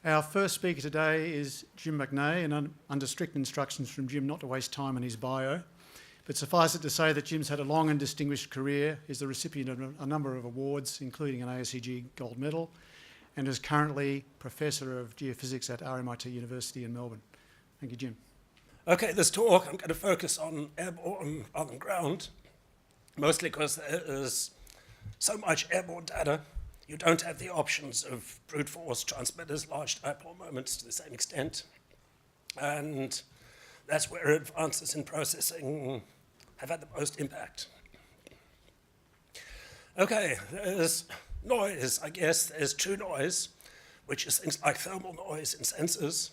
Our first speaker today is Jim McNay, and under strict instructions from Jim not to waste time on his bio. But suffice it to say that Jim's had a long and distinguished career, is the recipient of a number of awards, including an ASCG Gold Medal, and is currently Professor of Geophysics at RMIT University in Melbourne. Thank you, Jim. Okay, this talk I'm going to focus on airborne rather than ground, mostly because there is so much airborne data. You don't have the options of brute force transmitters, large dipole moments to the same extent. And that's where advances in processing have had the most impact. Okay, there's noise, I guess. There's true noise, which is things like thermal noise in sensors,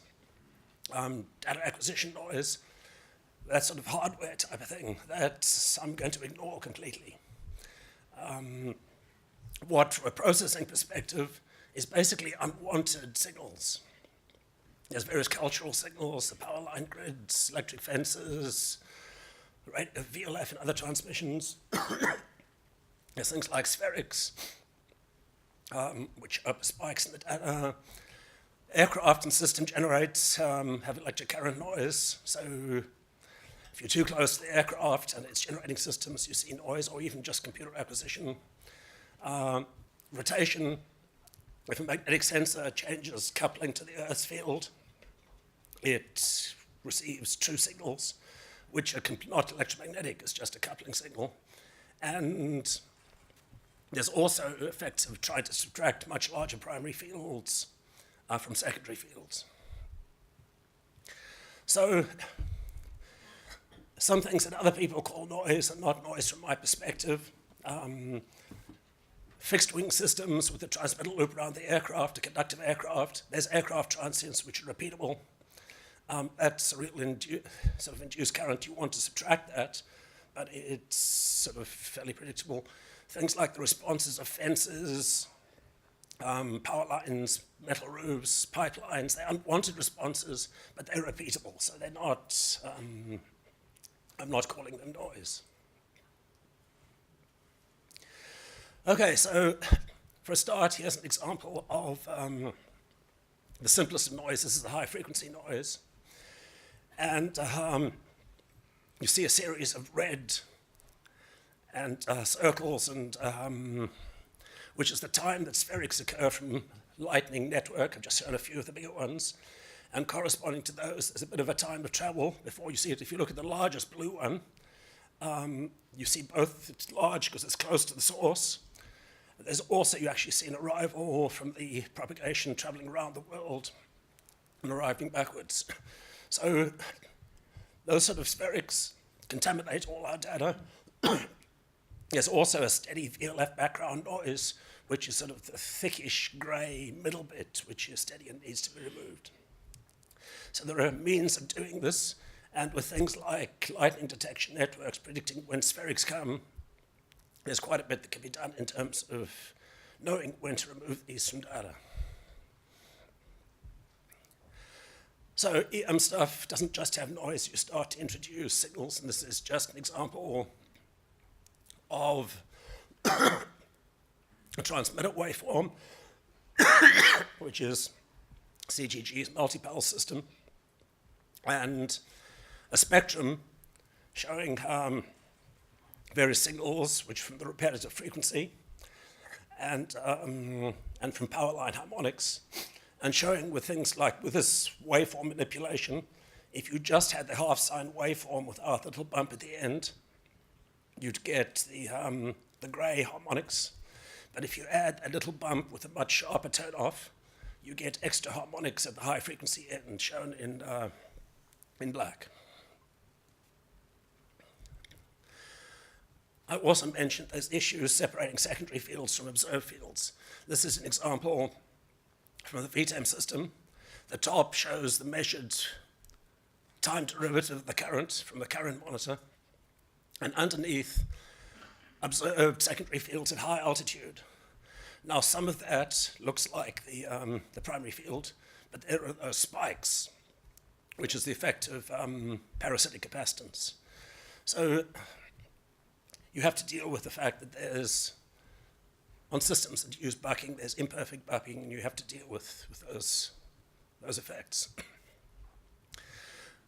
data acquisition noise, that sort of hardware type of thing that I'm going to ignore completely. What, from a processing perspective, is basically unwanted signals. There's various cultural signals, the power line grids, electric fences, VLF and other transmissions. There's things like spherics, which up spikes in the data. Aircraft and system generates have electric current noise, so if you're too close to the aircraft and it's generating systems, you see noise, or even just computer acquisition. Rotation, if a magnetic sensor changes coupling to the Earth's field, it receives true signals, which are not electromagnetic, it's just a coupling signal. And there's also effects of trying to subtract much larger primary fields from secondary fields. So some things that other people call noise are not noise from my perspective. Fixed wing systems with a transmitter loop around the aircraft, a conductive aircraft. There's aircraft transients which are repeatable. That's a real sort of induced current. You want to subtract that, but it's sort of fairly predictable. Things like the responses of fences, power lines, metal roofs, pipelines, they're unwanted responses, but they're repeatable, so they're not, I'm not calling them noise. Okay, so for a start, here's an example of the simplest of noise. This is a high frequency noise. And you see a series of red and circles, and which is the time that spherics occur from lightning network. I've just shown a few of the bigger ones. And corresponding to those, there's a bit of a time of travel before you see it. If you look at the largest blue one, you see both, it's large because it's close to the source. There's also, you actually see an arrival from the propagation traveling around the world and arriving backwards. So those sort of spherics contaminate all our data. There's also a steady VLF background noise, which is sort of the thickish gray middle bit, which is steady and needs to be removed. So there are means of doing this, and with things like lightning detection networks predicting when spherics come, there's quite a bit that can be done in terms of knowing when to remove these from data. So EM stuff doesn't just have noise, you start to introduce signals, and this is just an example of a transmitter waveform, which is CGG's Multipulse system, and a spectrum showing various signals, which from the repetitive frequency, and from power line harmonics, and showing with things like, with this waveform manipulation, if you just had the half-sine waveform without the little bump at the end, you'd get the gray harmonics. But if you add a little bump with a much sharper turn-off, you get extra harmonics at the high frequency end, shown in black. I also mentioned there's issues separating secondary fields from observed fields. This is an example from the VTEM system. The top shows the measured time derivative of the current from the current monitor, and underneath, observed secondary fields at high altitude. Now, some of that looks like the primary field, but there are those spikes, which is the effect of parasitic capacitance. So you have to deal with the fact that there's, on systems that use bucking, there's imperfect bucking, and you have to deal with those those effects.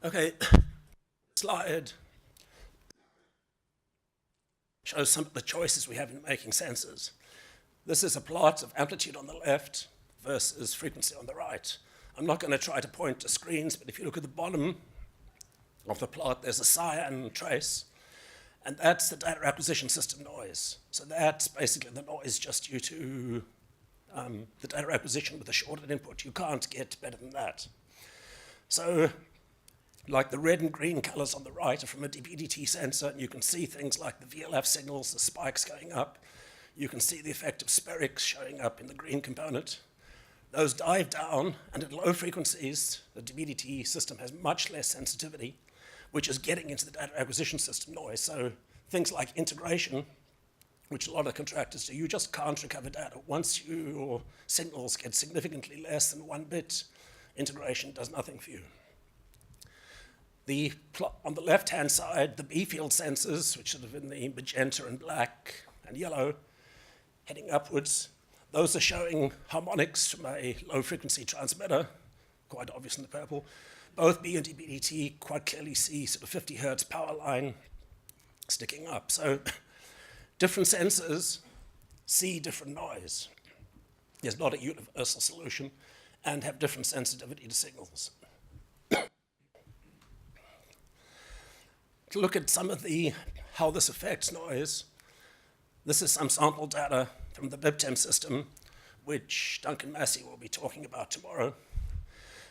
Okay, slide shows some of the choices we have in making sensors. This is a plot of amplitude on the left versus frequency on the right. I'm not going to try to point to screens, but if you look at the bottom of the plot, there's a cyan trace, and that's the data acquisition system noise. So that's basically the noise just due to the data acquisition with a shorted input. You can't get better than that. So, like the red and green colors on the right are from a DBDT sensor, and you can see things like the VLF signals, the spikes going up. You can see the effect of spherics showing up in the green component. Those dive down, and at low frequencies, the DBDT system has much less sensitivity, which is getting into the data acquisition system noise. So things like integration, which a lot of contractors do, you just can't recover data. Once your signals get significantly less than 1 bit, integration does nothing for you. On the left-hand side, the B-field sensors, which are in the magenta and black and yellow, heading upwards, those are showing harmonics from a low-frequency transmitter, quite obvious in the purple. Both B and DBDT quite clearly see sort of 50 hertz power line sticking up. So different sensors see different noise. There's not a universal solution, and have different sensitivity to signals. To look at some of how this affects noise, this is some sample data from the VTEM system, which Duncan Massey will be talking about tomorrow.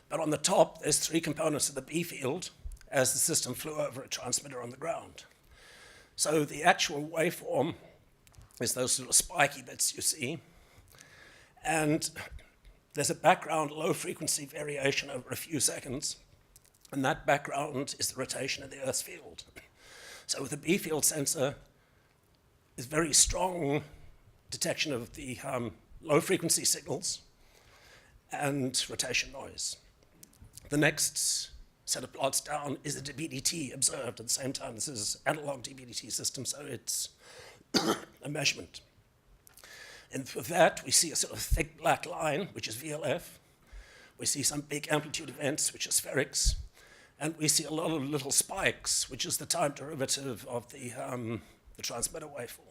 But on the top, there's 3 components of the B field as the system flew over a transmitter on the ground. So the actual waveform is those sort of spiky bits you see. And there's a background low frequency variation over a few seconds. And that background is the rotation of the Earth's field. So with the B field sensor, is very strong detection of the low frequency signals and rotation noise. The next set of plots down is the DBDT observed at the same time. This is analog DBDT system, so it's a measurement. And with that, we see a sort of thick black line, which is VLF. We see some big amplitude events, which are spherics. And we see a lot of little spikes, which is the time derivative of the transmitter waveform.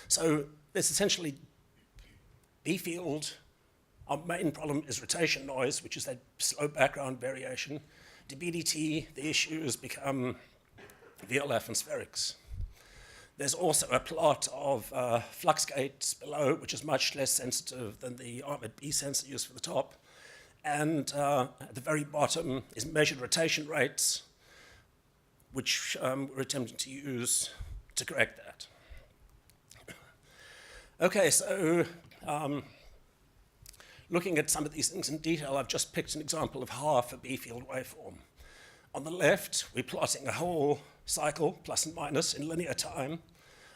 So it's essentially B field. Our main problem is rotation noise, which is that slow background variation. DBDT, the issues become VLF and spherics. There's also a plot of flux gates below, which is much less sensitive than the armored B sensor used for the top. And at the very bottom is measured rotation rates, which we're attempting to use to correct that. Okay, so looking at some of these things in detail, I've just picked an example of half a B field waveform. On the left, we're plotting a whole cycle, plus and minus, in linear time.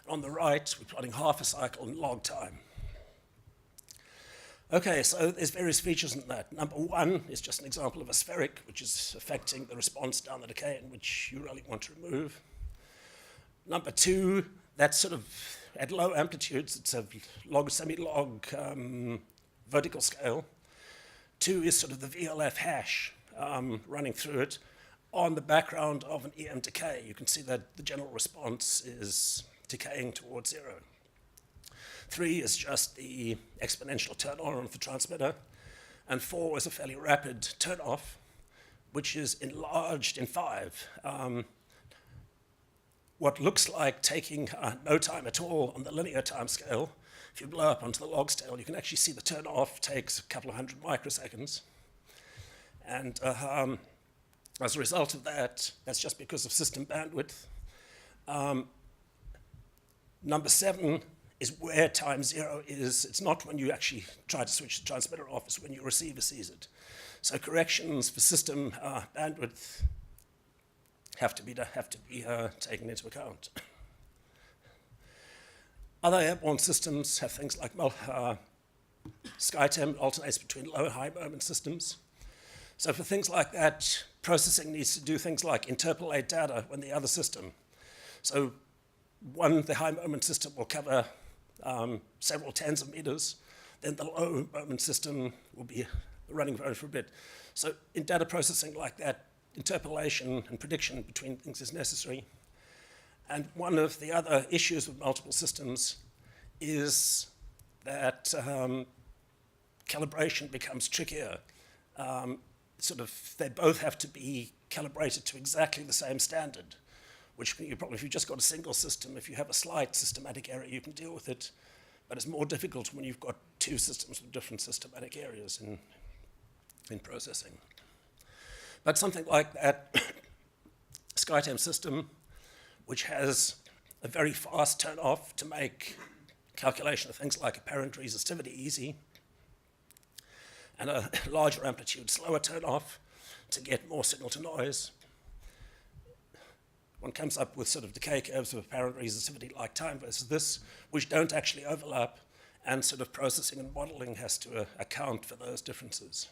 On the right, we're plotting half a cycle in log time. Okay, so there's various features in that. Number 1 is just an example of a spheric, which is affecting the response down the decay, and which you really want to remove. Number 2, that's sort of at low amplitudes, it's a log, semi-log vertical scale. 2 is sort of the VLF hash running through it on the background of an EM decay. You can see that the general response is decaying towards 0. 3 is just the exponential turn on of the transmitter, and 4 is a fairly rapid turn off, which is enlarged in 5. What looks like taking no time at all on the linear time scale, if you blow up onto the log scale, you can actually see the turn off takes a couple of 100 microseconds. And as a result of that, that's just because of system bandwidth. Number 7 is where time 0 is. It's not when you actually try to switch the transmitter off, it's when your receiver sees it. So corrections for system bandwidth have to be taken into account. Other airborne systems have things like SkyTEM alternates between low and high moment systems. So for things like that, processing needs to do things like interpolate data when the other system. So the high moment system will cover several tens of meters, then the low moment system will be running for a bit. So in data processing like that, interpolation and prediction between things is necessary. And one of the other issues with multiple systems is that calibration becomes trickier. They both have to be calibrated to exactly the same standard, which you probably, if you've just got a single system, if you have a slight systematic error, you can deal with it. But it's more difficult when you've got two systems with different systematic areas in processing. But something like that SkyTEM system, which has a very fast turn-off to make calculation of things like apparent resistivity easy, and a larger amplitude, slower turn-off to get more signal to noise. One comes up with sort of decay curves of apparent resistivity like time versus this, which don't actually overlap, and sort of processing and modeling has to account for those differences.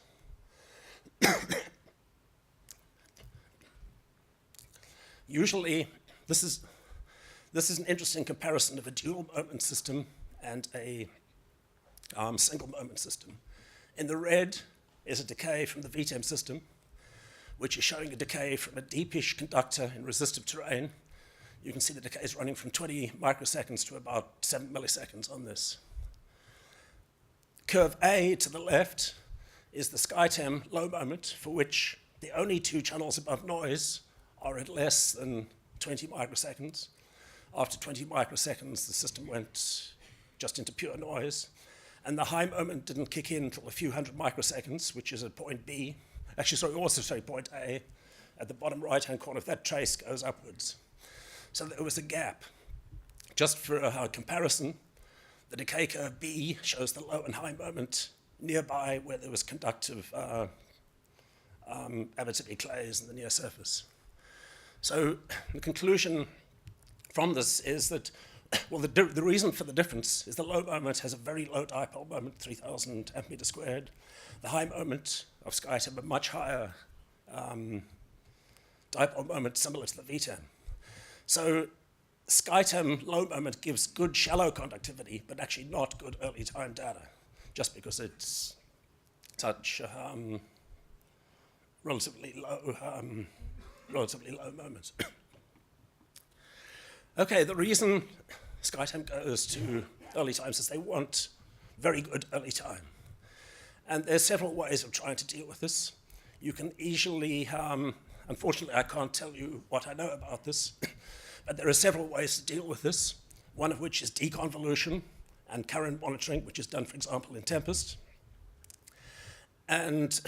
Usually, this is an interesting comparison of a dual moment system and a single moment system. In the red is a decay from the VTEM system, which is showing a decay from a deepish conductor in resistive terrain. You can see the decay is running from 20 microseconds to about 7 milliseconds on this. Curve A to the left is the SkyTEM low moment, for which the only two channels above noise are at less than 20 microseconds. After 20 microseconds, the system went just into pure noise. And the high moment didn't kick in until a few hundred microseconds, which is at point B. Point A. At the bottom right-hand corner, if that trace goes upwards. So there was a gap. Just for a comparison, the decay curve B shows the low and high moment nearby where there was conductive Abitibi clays in the near surface. So the conclusion from this is that, well, the reason for the difference is the low moment has a very low dipole moment, 3,000 amp-meter squared. The high moment of SkyTEM a much higher dipole moment similar to the VTEM. So SkyTEM low moment gives good shallow conductivity, but actually not good early time data, just because it's such relatively low moment. Okay, the reason SkyTEM goes to early times is they want very good early time. And there's several ways of trying to deal with this. You can easily, unfortunately I can't tell you what I know about this, but there are several ways to deal with this, one of which is deconvolution and current monitoring, which is done, for example, in Tempest. And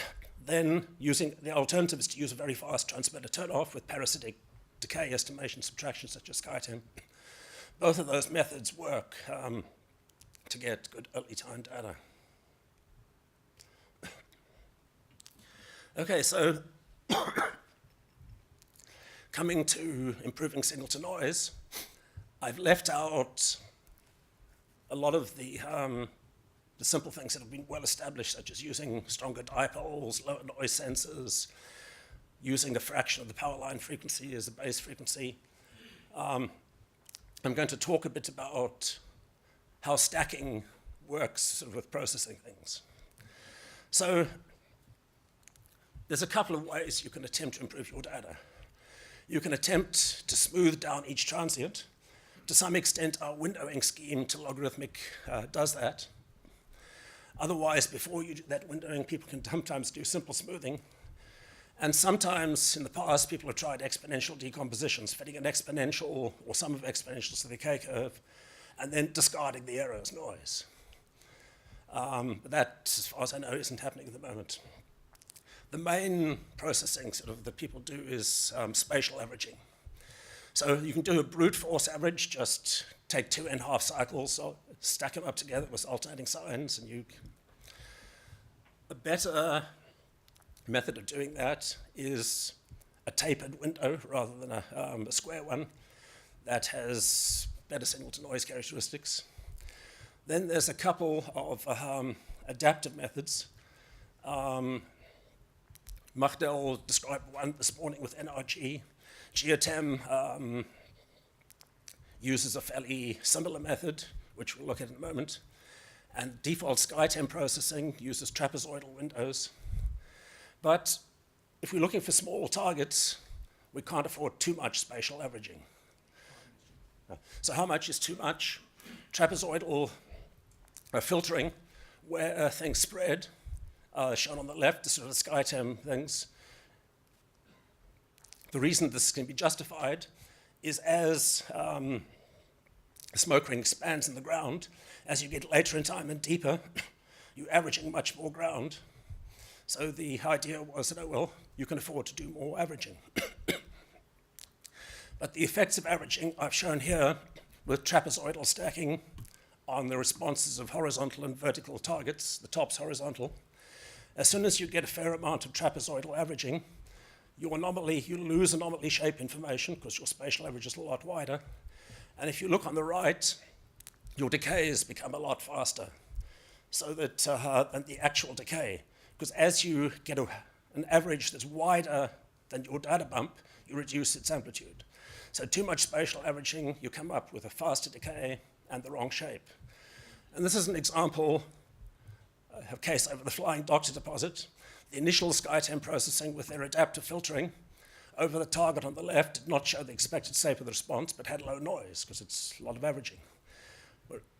then using the alternative is to use a very fast transmitter turn-off with parasitic decay estimation subtraction, such as SkyTEM. Both of those methods work to get good early time data. Okay, so coming to improving signal to noise, I've left out a lot of the simple things that have been well established, such as using stronger dipoles, lower noise sensors, using a fraction of the power line frequency as a base frequency. I'm going to talk a bit about how stacking works sort of with processing things. So there's a couple of ways you can attempt to improve your data. You can attempt to smooth down each transient. To some extent, our windowing scheme to logarithmic does that. Otherwise, before you do that windowing, people can sometimes do simple smoothing. And sometimes, in the past, people have tried exponential decompositions, fitting an exponential or sum of exponentials to the decay curve, and then discarding the error as noise. But that, as far as I know, isn't happening at the moment. The main processing sort of that people do is spatial averaging. So you can do a brute force average, just take 2 n-half cycles, so stack them up together with alternating signs, and a better method of doing that is a tapered window rather than a square one that has better signal to noise characteristics. Then there's a couple of adaptive methods. Machdel described one this morning with NRG. GeoTEM uses a fairly similar method, which we'll look at in a moment. And default SkyTEM processing uses trapezoidal windows. But if we're looking for small targets, we can't afford too much spatial averaging. So how much is too much? Trapezoidal filtering, where things spread, shown on the left, the sort of SkyTEM things. The reason this can be justified is as the smoke ring expands in the ground, as you get later in time and deeper, you're averaging much more ground. So the idea was that, oh, well, you can afford to do more averaging. But the effects of averaging I've shown here with trapezoidal stacking on the responses of horizontal and vertical targets. The top's horizontal. As soon as you get a fair amount of trapezoidal averaging, you lose anomaly shape information because your spatial average is a lot wider. And if you look on the right, your decays become a lot faster, so that than the actual decay. Because as you get an average that's wider than your data bump, you reduce its amplitude. So too much spatial averaging, you come up with a faster decay and the wrong shape. And this is an example, a case over the Flying Doctor deposit. The initial SkyTEM processing with their adaptive filtering over the target on the left did not show the expected shape of the response, but had low noise because it's a lot of averaging.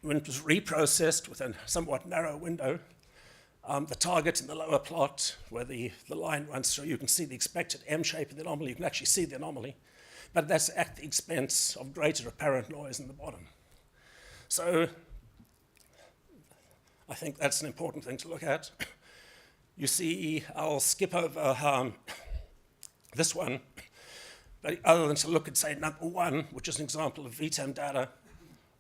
When it was reprocessed with a somewhat narrow window, the target in the lower plot, where the line runs through, you can see the expected M shape of the anomaly. You can actually see the anomaly, but that's at the expense of greater apparent noise in the bottom. So I think that's an important thing to look at. You see, I'll skip over this one, but other than to look at, say, number 1, which is an example of VTEM data,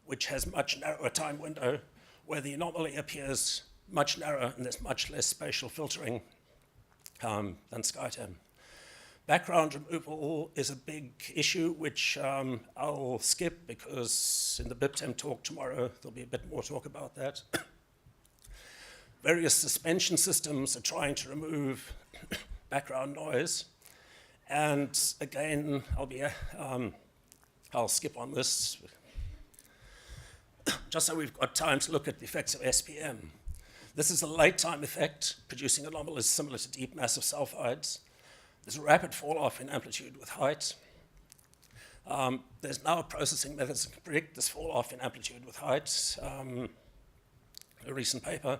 which has much narrower time window, where the anomaly appears much narrower and there's much less spatial filtering than SkyTEM. Background removal is a big issue, which I'll skip because in the BIPTEM talk tomorrow, there'll be a bit more talk about that. Various suspension systems are trying to remove background noise. And again, I'll skip on this, just so we've got time to look at the effects of SPM. This is a late time effect, producing anomalies similar to deep massive sulfides. There's a rapid fall off in amplitude with height. There's now processing methods that can predict this fall off in amplitude with height, a recent paper.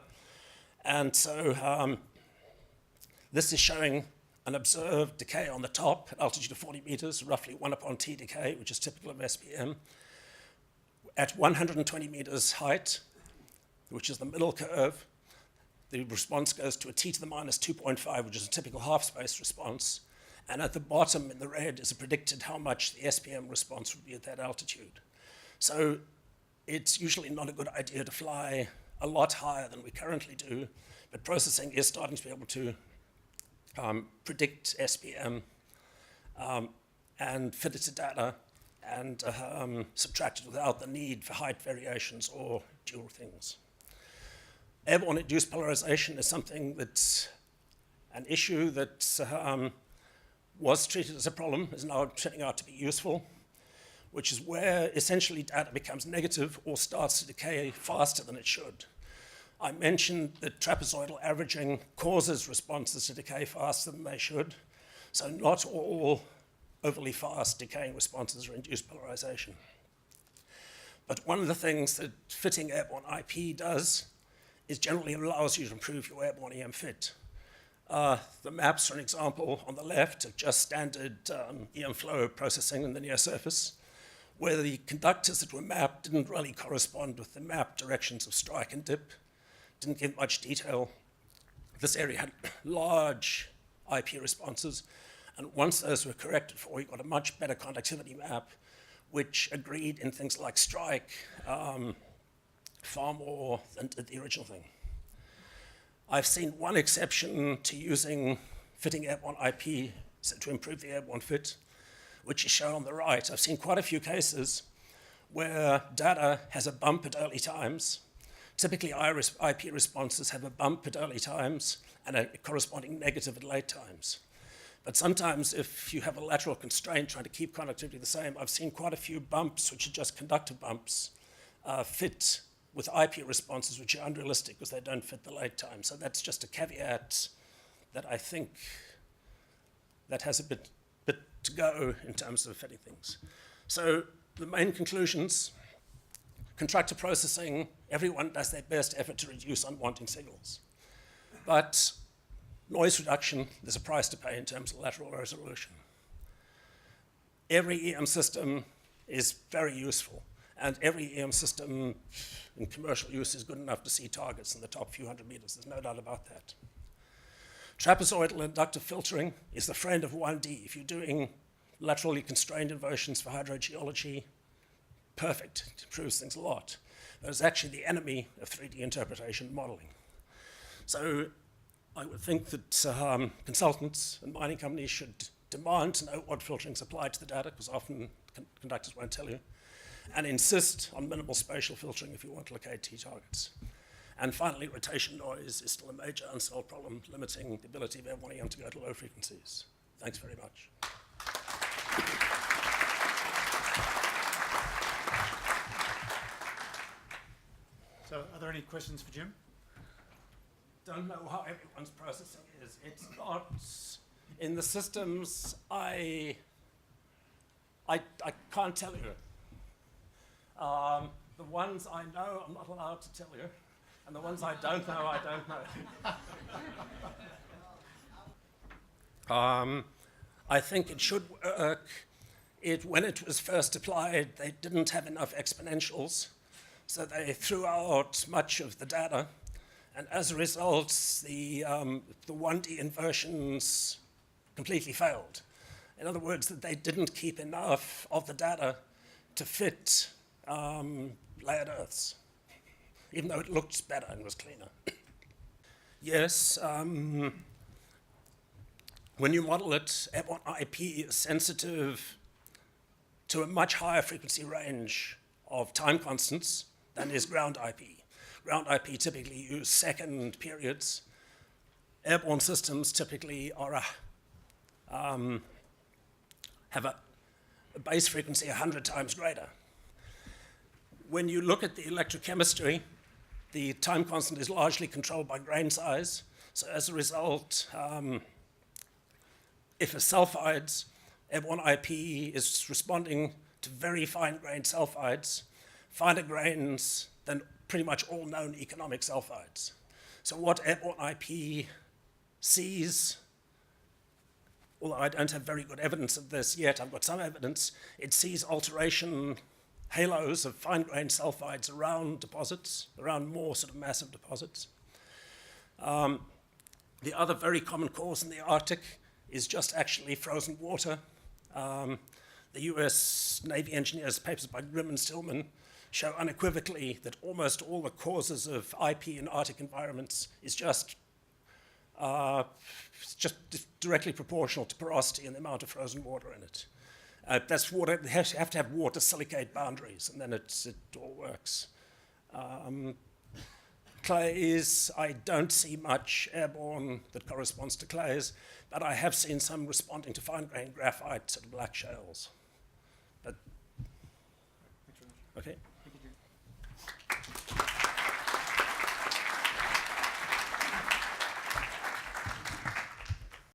And so this is showing an observed decay on the top at altitude of 40 meters, roughly 1/T decay, which is typical of SPM. At 120 meters height, which is the middle curve, the response goes to a T to the minus 2.5, which is a typical half-space response. And at the bottom in the red is predicted how much the SPM response would be at that altitude. So it's usually not a good idea to fly a lot higher than we currently do, but processing is starting to be able to predict SPM and fit it to data and subtract it without the need for height variations or dual things. Airborne induced polarization is something that's an issue that was treated as a problem, is now turning out to be useful, which is where essentially data becomes negative or starts to decay faster than it should. I mentioned that trapezoidal averaging causes responses to decay faster than they should, so not all overly fast decaying responses are induced polarization. But one of the things that fitting airborne IP does is generally allows you to improve your airborne EM fit. The maps, for an example, on the left are just standard EM flow processing in the near surface, where the conductors that were mapped didn't really correspond with the mapped directions of strike and dip, didn't give much detail. This area had large IP responses, and once those were corrected for, you got a much better conductivity map, which agreed in things like strike far more than did the original thing. I've seen one exception to using fitting airborne IP to improve the airborne fit, which is shown on the right. I've seen quite a few cases where data has a bump at early times. Typically, IP responses have a bump at early times and a corresponding negative at late times. But sometimes if you have a lateral constraint trying to keep conductivity the same, I've seen quite a few bumps, which are just conductive bumps, fit with IP responses which are unrealistic because they don't fit the late time. So that's just a caveat that I think that has a bit to go in terms of fitting things. So the main conclusions: constructor processing, everyone does their best effort to reduce unwanted signals. But noise reduction, there's a price to pay in terms of lateral resolution. Every EM system is very useful, and every EM system in commercial use is good enough to see targets in the top few hundred meters. There's no doubt about that. Trapezoidal inductive filtering is the friend of 1D. If you're doing laterally constrained inversions for hydrogeology, perfect, it improves things a lot. But it's actually the enemy of 3D interpretation modeling. So I would think that consultants and mining companies should demand to know what filtering is applied to the data, because often conductors won't tell you, and insist on minimal spatial filtering if you want to locate T targets. And finally, rotation noise is still a major unsolved problem, limiting the ability of Airborne EM to go to low frequencies. Thanks very much. So are there any questions for Jim? Don't know how everyone's processing is. It's not in the systems. I can't tell you. The ones I know, I'm not allowed to tell you, and the ones I don't know, I don't know. I think it should work. When it was first applied, they didn't have enough exponentials, so they threw out much of the data. And as a result, the 1D inversions completely failed. In other words, that they didn't keep enough of the data to fit layered Earths, even though it looked better and was cleaner. Yes, when you model it, Airborne IP is sensitive to a much higher frequency range of time constants than is ground IP. Ground IP typically use second periods. Airborne systems typically are have a base frequency 100 times greater. When you look at the electrochemistry, the time constant is largely controlled by grain size. So as a result, if a sulfides, Airborne IP is responding to very fine-grained sulfides, finer grains than pretty much all known economic sulfides. So what Airborne IP sees, although I don't have very good evidence of this yet, I've got some evidence, it sees alteration halos of fine-grained sulfides around deposits, around more sort of massive deposits. The other very common cause in the Arctic is just actually frozen water. The US Navy engineers' papers by Grimm and Stillman show unequivocally that almost all the causes of IP in Arctic environments is just directly proportional to porosity and the amount of frozen water in it. That's water. You have to have water silicate boundaries, and then it all works. Clays, I don't see much airborne that corresponds to clays, but I have seen some responding to fine-grained graphite, sort of black shales. But, okay.